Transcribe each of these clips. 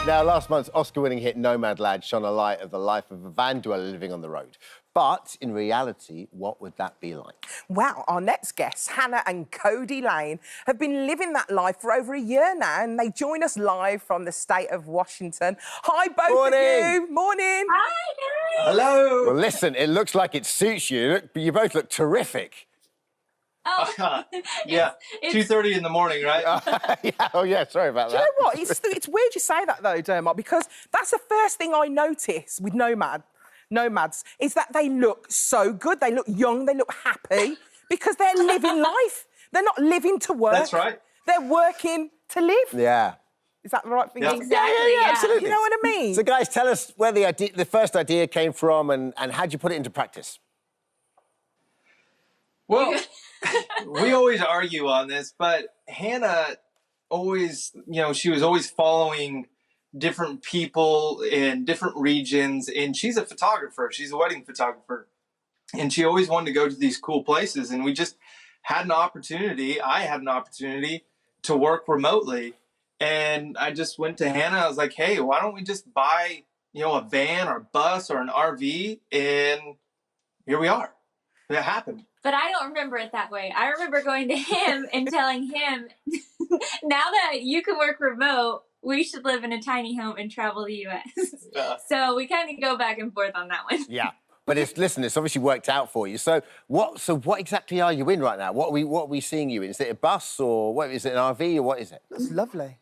Now, last month's Oscar-winning hit Nomadland shone a light of the life of a van dweller living on the road. But, in reality, what would that be like? Well, our next guests, Hannah and Cody Lane, have been living that life for over a year now, and they join us live from the state of Washington. Hi, both of you. Morning. Hi, guys. Hello. Well, listen, it looks like it suits you. You both look terrific. Oh, Yeah, 2:30 in the morning, right? Yeah, oh, yeah, sorry about Do that. you know what? It's weird you say that, though, Dermot, because that's the first thing I notice with Nomads, is that they look so good. They look young, they look happy, because they're living life. They're not living to work. That's right. They're working to live. Yeah. Is that the right thing? Yeah. Exactly, yeah. absolutely. You know what I mean? So, guys, tell us where the first idea came from and how'd you put it into practice? Well, we always argue on this, but Hannah always, she was always following different people in different regions, and she's a photographer. She's a wedding photographer, and she always wanted to go to these cool places, and we just had an opportunity. I had an opportunity to work remotely, and I just went to Hannah. I was like, hey, why don't we just buy, a van or a bus or an RV, and here we are. It happened. but I don't remember it that way. I remember going to him and telling him, now that you can work remote, we should live in a tiny home and travel the U.S. Yeah. So we kind of go back and forth on that one. Yeah. But it's obviously worked out for you. So what exactly are you in right now? What are we seeing you in? Is it a bus or what is it, an RV or what is it? That's lovely.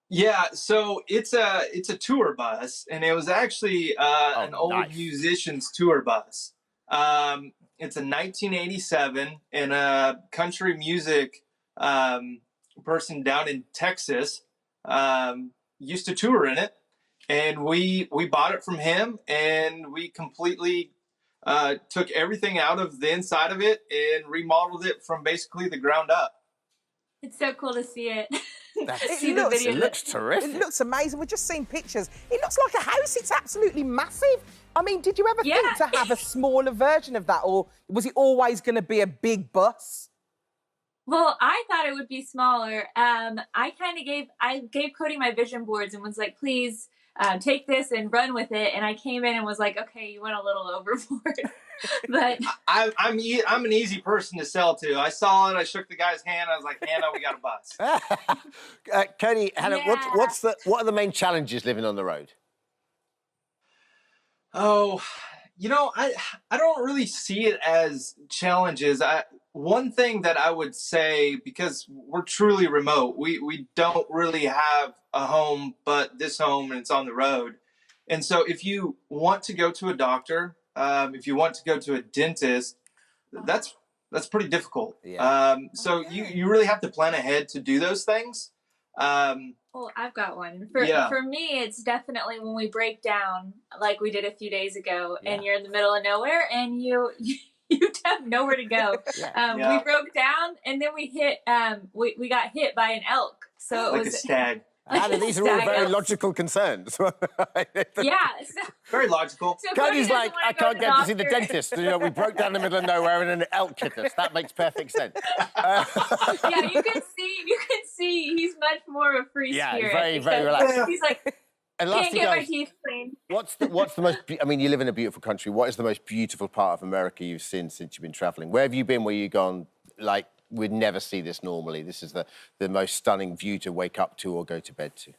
Yeah, so it's a tour bus, and it was actually an old nice. musician's tour bus. It's a 1987, and a country music person down in Texas used to tour in it, and we bought it from him, and we completely took everything out of the inside of it and remodeled it from basically the ground up. It's so cool to see it. See the video. It looks terrific. It looks amazing. We've just seen pictures. It looks like a house. It's absolutely massive. I mean, did you ever think to have a smaller version of that, or was it always going to be a big bus? Well, I thought it would be smaller. I gave Cody my vision boards and was like, please take this and run with it. And I came in and was like, okay, you went a little overboard. But I'm an easy person to sell to. I saw it. I shook the guy's hand. I was like, Hannah, we got a bus. Cody, Hannah, what are the main challenges living on the road? Oh, I don't really see it as challenges. One thing that I would say, because we're truly remote, we don't really have a home but this home, and it's on the road. And so if you want to go to a doctor, if you want to go to a dentist, that's pretty difficult. Yeah. So you really have to plan ahead to do those things. well, I've got one. For me, it's definitely when we break down, like we did a few days ago, and you're in the middle of nowhere, and you have nowhere to go. We broke down, and then we hit. We got hit by an elk. So like it was a stag. Hannah, these are all very logical concerns. Yeah. Very logical. So Cody's like, I can't get to see the doctor. dentist. We broke down in the middle of nowhere and an elk hit us. That makes perfect sense. Yeah, you can see he's much more of a free spirit. Very, very because relaxed. He's like, And can't lastly, get my guys, teeth cleaned. what's the most? I mean, you live in a beautiful country. What is the most beautiful part of America you've seen since you've been travelling? Where have you been? Where you've gone? Like, we'd never see this normally. This is the most stunning view to wake up to or go to bed to.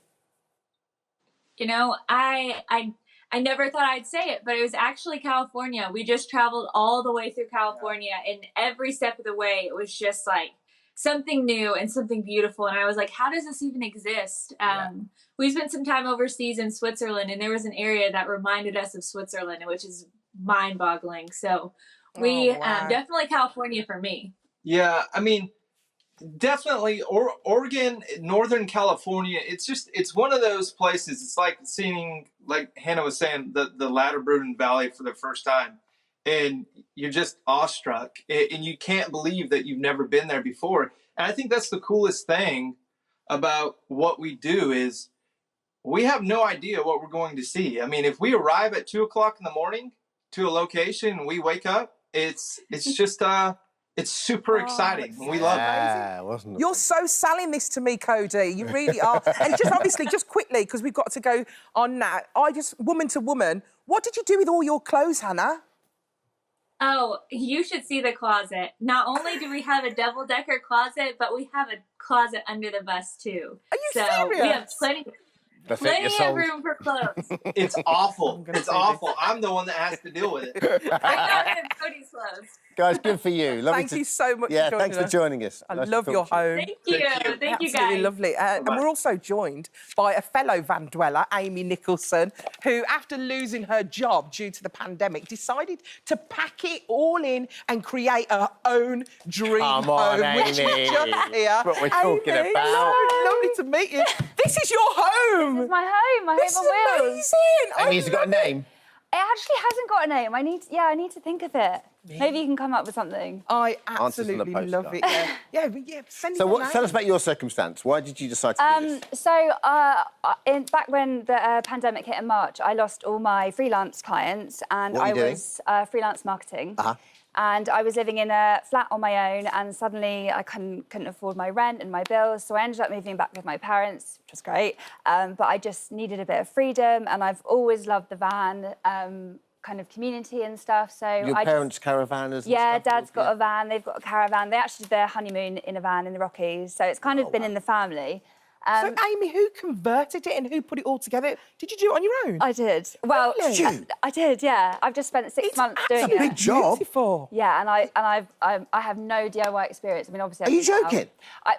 I never thought I'd say it, but it was actually California. We just traveled all the way through California, and every step of the way, it was just like something new and something beautiful. And I was like, how does this even exist? We spent some time overseas in Switzerland, and there was an area that reminded us of Switzerland, which is mind-boggling. So we definitely California for me. Yeah, I mean, definitely Oregon, Northern California. It's one of those places. It's like seeing, like Hannah was saying, the Bruton Valley for the first time, and you're just awestruck, and you can't believe that you've never been there before. And I think that's the coolest thing about what we do is we have no idea what we're going to see. I mean, if we arrive at 2 o'clock in the morning to a location and we wake up, it's just It's super exciting. We love it. Yeah, wasn't it? You're so selling this to me, Cody. You really are. And just obviously, just quickly, because we've got to go on now. Woman to woman, what did you do with all your clothes, Hannah? Oh, you should see the closet. Not only do we have a double-decker closet, but we have a closet under the bus, too. Are you serious? We have plenty Plenty of room for clothes. It's awful. It's awful. I'm the one that has to deal with it. I got it in Cody's clothes. Guys, good for you. Lovely Thank you so much Yeah, for joining thanks for us. joining us. I Nice to love talk your to you. home. Thank you. Thank you, Absolutely guys. lovely. And we're also joined by a fellow van dweller, Amy Nicholson, who, after losing her job due to the pandemic, decided to pack it all in and create her own dream Come on, home, which Amy. is just here. What we're talking Amy, about. hello, lovely to meet you. This is your home. This is my home. My This home is on wheels. amazing. Amy's got a name. It actually hasn't got a name. I need to think of it. Maybe you can come up with something. I Answers on the absolutely love postcard. it. Yeah, send it So your name. tell us about your circumstance. Why did you decide to do this? Back when the pandemic hit in March, I lost all my freelance clients, and What were I you doing? was freelance marketing. Uh-huh. And I was living in a flat on my own, and suddenly I couldn't afford my rent and my bills, so I ended up moving back with my parents, which was great. But I just needed a bit of freedom, and I've always loved the van kind of community and stuff. So Your parents' caravanners? yeah, and stuff? Dad's got a van. They've got a caravan. They actually did their honeymoon in a van in the Rockies, so it's kind of been in the family. So, Amy, who converted it and who put it all together? Did you do it on your own? I did. Well, Really? Did you? I did. Yeah, I've just spent 6 months doing absolutely it. big job. Beautiful. Yeah, and I have no DIY experience. I mean, obviously. Are you joking?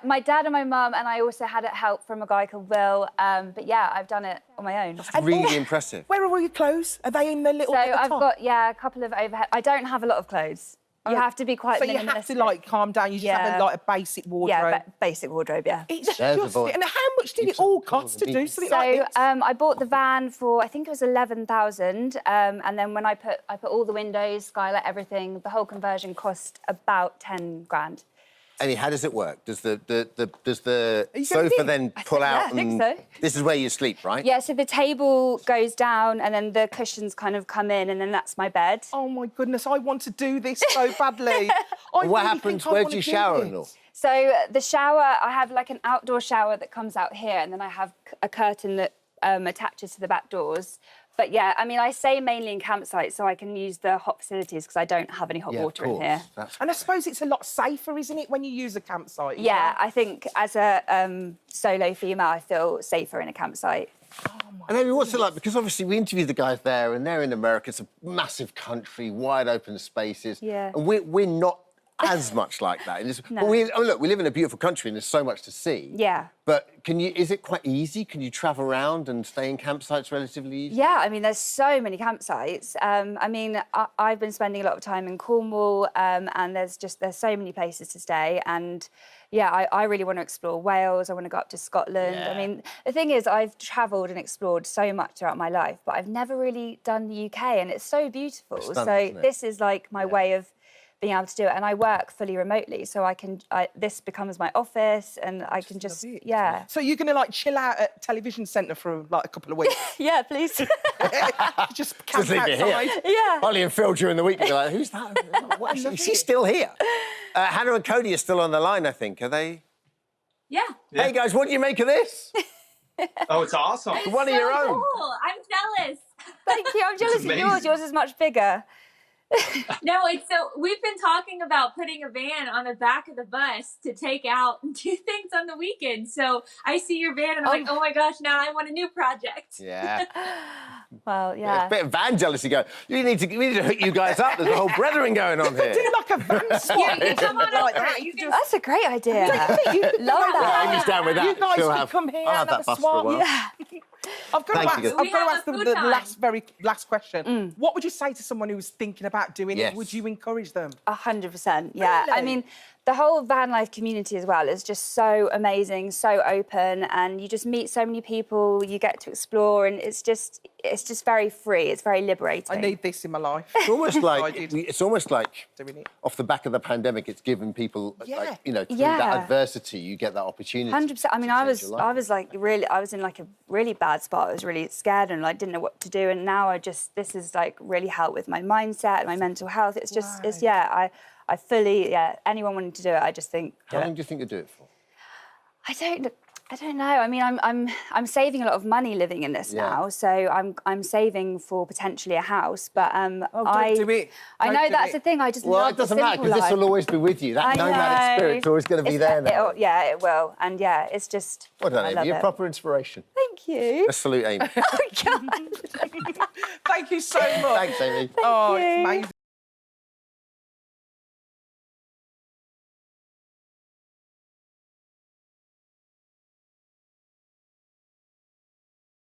My dad and my mum, and I also had help from a guy called Will. But yeah, I've done it on my own. Really impressive. Where are all your clothes? Are they in the little So bit at the I've top? got a couple of overhead. I don't have a lot of clothes. You have to be quite So you minimalistic. have to, like, calm down. You just have, like, a basic wardrobe. Yeah, basic wardrobe. Yeah. It's There's a just... boy. And how much did it all cost to do something So like this? I bought the van for, I think it was 11,000, and then when I put all the windows, skylight, everything, the whole conversion cost about 10 grand. Annie, how does it work? Does the you sofa going then pull out? I think and so. This is where you sleep, right? Yeah, so the table goes down, and then the cushions kind of come in, and then that's my bed. Oh, my goodness, I want to do this so badly. What happens? Where do you shower and all? So the shower, I have like an outdoor shower that comes out here, and then I have a curtain that attaches to the back doors. But yeah, I mean, I stay mainly in campsites, so I can use the hot facilities because I don't have any hot water in here. And I suppose it's a lot safer, isn't it, when you use a campsite? Yeah, I think as a solo female, I feel safer in a campsite. And Amy, what's it like? Because obviously we interviewed the guys there, and they're in America. It's a massive country, wide open spaces. Yeah. And we're not as much like that. No. But look, we live in a beautiful country, and there's so much to see. Yeah. But is it quite easy? Can you travel around and stay in campsites relatively easy? Yeah, I mean, there's so many campsites. I mean, I've been spending a lot of time in Cornwall, and there's so many places to stay. And yeah, I really want to explore Wales. I want to go up to Scotland. Yeah. I mean, the thing is, I've travelled and explored so much throughout my life, but I've never really done the UK, and it's so beautiful. It's stunning, isn't it? This is like my way of being able to do it, and I work fully remotely, so this becomes my office, and I can just yeah. So you're going to, like, chill out at Television Centre for, like, a couple of weeks? Yeah, please. Just camp leave it here. outside? Yeah. Ollie and Phil during the week, they're like, who's that? Is she still here? Hannah and Cody are still on the line, I think. Are they? Yeah. Hey, guys, what do you make of this? Oh, it's awesome. One of your own. Cool. I'm jealous. Thank you. I'm jealous of yours. amazing. Yours is much bigger. No, we've been talking about putting a van on the back of the bus to take out and do things on the weekend. So I see your van and I'm like, oh my gosh, now I want a new project. Yeah. Well, It's yeah. a bit of van jealousy going. We need to hook you guys up. There's a whole brethren going on here. Do like a van swap. You come on like over. that. You can That's a great idea. You could Love go out that. there. Amy's down with that. You guys She'll could have- come here I'll have and that have a bus for a swap. while. Yeah. I've got Thank to you, ask, guys. I've got to ask We have a the food time. last question. What would you say to someone who's thinking about doing Yes. it? Would you encourage them? 100%. Yeah. Really? I mean, the whole van life community as well is just so amazing, so open, and you just meet so many people. You get to explore, and it's just very free. It's very liberating. I need this in my life. It's almost like Decided. it's almost like Doing it. off the back of the pandemic, it's given people Yeah. like, through Yeah. that adversity, you get that opportunity. 100%. I mean, to I change your life. was in like a really bad spot. I was really scared and like didn't know what to do. And now this has like really helped with my mindset and my mental health. It's just, I fully, anyone wanting to do it, I just think. How long do you think you'll do it for? I don't know. I mean, I'm saving a lot of money living in this now, so I'm saving for potentially a house. But don't do it. I know that's the thing. I just love it doesn't the matter simple because this life. will always be with you. That nomadic spirit's always going to be there now. Yeah, it will. And yeah, it's just. Well done, I Amy. love You're it. proper inspiration. Thank you. Let's salute Amy. Oh God. Thank you so much. Thanks, Amy. It's amazing.